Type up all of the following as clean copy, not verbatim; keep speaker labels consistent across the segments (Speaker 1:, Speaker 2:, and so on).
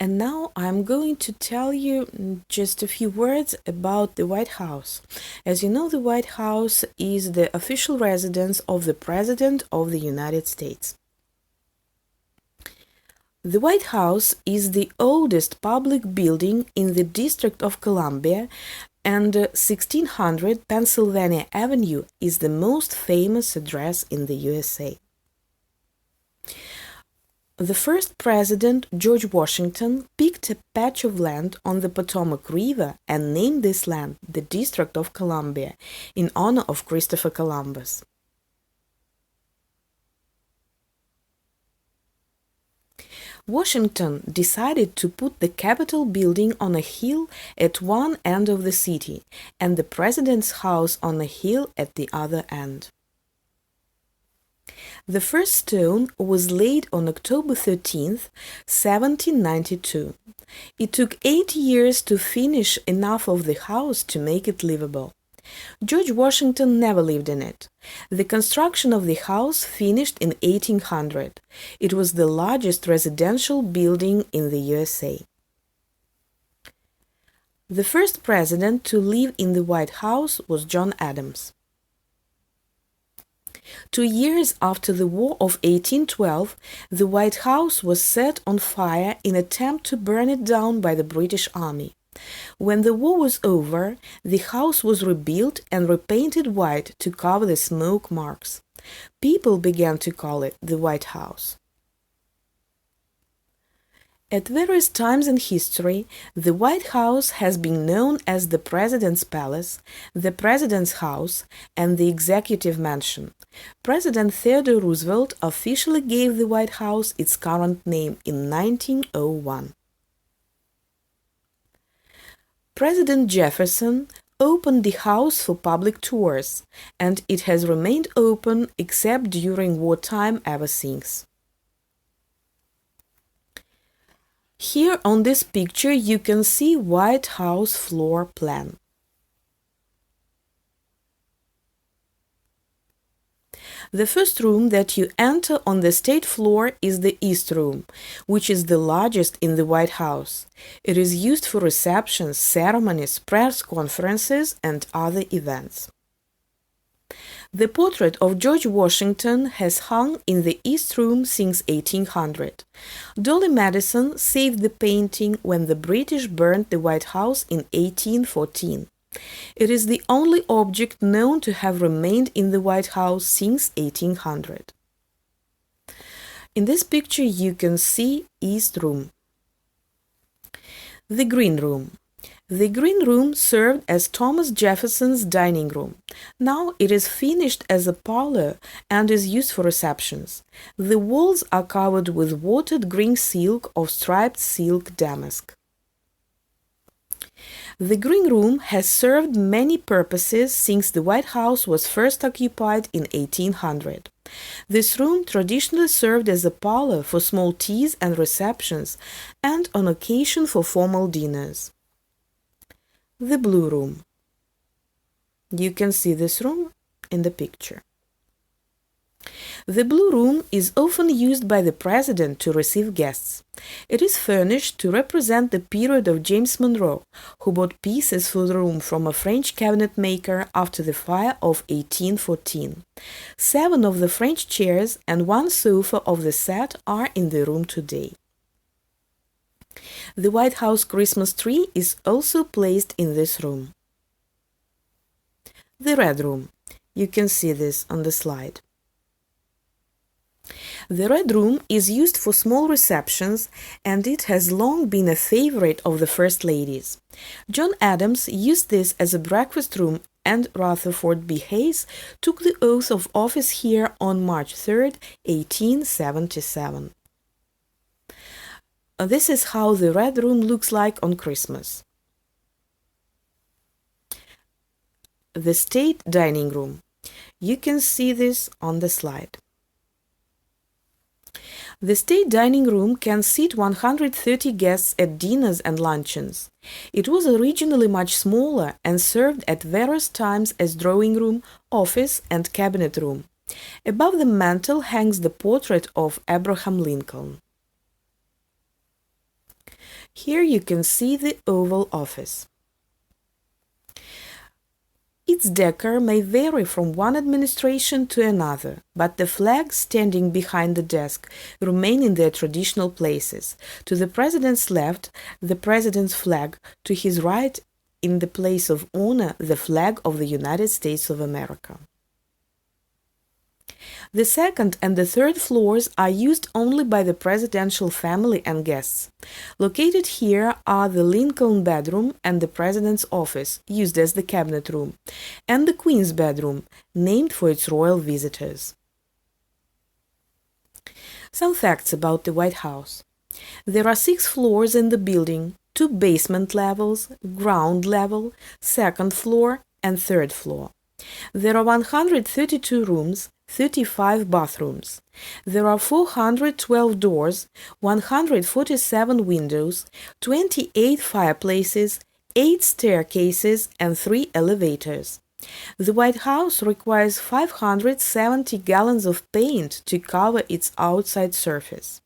Speaker 1: And now I'm going to tell you just a few words about the White House. As you know, the White House is the official residence of the President of the United States. The White House is the oldest public building in the District of Columbia, and 1600 Pennsylvania Avenue is the most famous address in the USA. The first president, George Washington, picked a patch of land on the Potomac River and named this land the District of Columbia in honor of Christopher Columbus. Washington decided to put the Capitol building on a hill at one end of the city and the president's house on a hill at the other end. The first stone was laid on October 13, 1792. It took 8 years to finish enough of the house to make it livable. George Washington never lived in it. The construction of the house finished in 1800. It was the largest residential building in the USA. The first president to live in the White House was John Adams. 2 years after the War of 1812, the White House was set on fire in an attempt to burn it down by the British Army. When the war was over, the house was rebuilt and repainted white to cover the smoke marks. People began to call it the White House. At various times in history, the White House has been known as the President's Palace, the President's House, and the Executive Mansion. President Theodore Roosevelt officially gave the White House its current name in 1901. President Jefferson opened the house for public tours, and it has remained open except during wartime ever since. Here on this picture you can see White House floor plan. The first room that you enter on the state floor is the East Room, which is the largest in the White House. It is used for receptions, ceremonies, press conferences, and other events. The portrait of George Washington has hung in the East Room since 1800. Dolly Madison saved the painting when the British burned the White House in 1814. It is the only object known to have remained in the White House since 1800. In this picture you can see East Room. The Green Room. The Green Room served as Thomas Jefferson's dining room. Now it is finished as a parlor and is used for receptions. The walls are covered with watered green silk or striped silk damask. The Green Room has served many purposes since the White House was first occupied in 1800. This room traditionally served as a parlor for small teas and receptions, and on occasion for formal dinners. The Blue Room. You can see this room in the picture. The Blue Room is often used by the President to receive guests. It is furnished to represent the period of James Monroe, who bought pieces for the room from a French cabinet maker after the fire of 1814. 7 of the French chairs and 1 sofa of the set are in the room today. The White House Christmas tree is also placed in this room. The Red Room. You can see this on the slide. The Red Room is used for small receptions, and it has long been a favorite of the First Ladies. John Adams used this as a breakfast room, and Rutherford B. Hayes took the oath of office here on March 3, 1877. This is how the Red Room looks like on Christmas. The State Dining Room. You can see this on the slide. The State Dining Room can seat 130 guests at dinners and luncheons. It was originally much smaller and served at various times as drawing room, office, and cabinet room. Above the mantel hangs the portrait of Abraham Lincoln. Here you can see the Oval Office. Its decor may vary from one administration to another, but the flags standing behind the desk remain in their traditional places. To the president's left, the president's flag; to his right, in the place of honor, the flag of the United States of America. The second and the third floors are used only by the presidential family and guests. Located here are the Lincoln bedroom and the president's office, used as the cabinet room, and the Queen's bedroom, named for its royal visitors. Some facts about the White House. There are 6 floors in the building, 2 basement levels, ground level, second floor, and third floor. There are 132 rooms, 35 bathrooms. There are 412 doors, 147 windows, 28 fireplaces, 8 staircases, and 3 elevators. The White House requires 570 gallons of paint to cover its outside surface.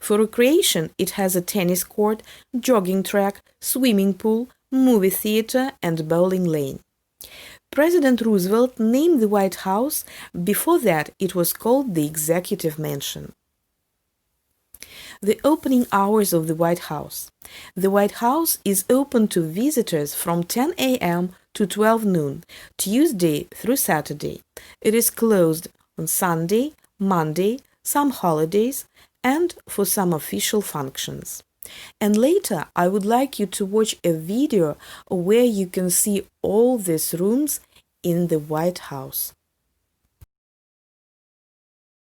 Speaker 1: For recreation, it has a tennis court, jogging track, swimming pool, movie theater, and bowling lane. President Roosevelt named the White House. Before that, it was called the Executive Mansion. The opening hours of the White House. The White House is open to visitors from 10 a.m. to 12 noon, Tuesday through Saturday. It is closed on Sunday, Monday, some holidays, and for some official functions. And later, I would like you to watch a video where you can see all these rooms in the White House.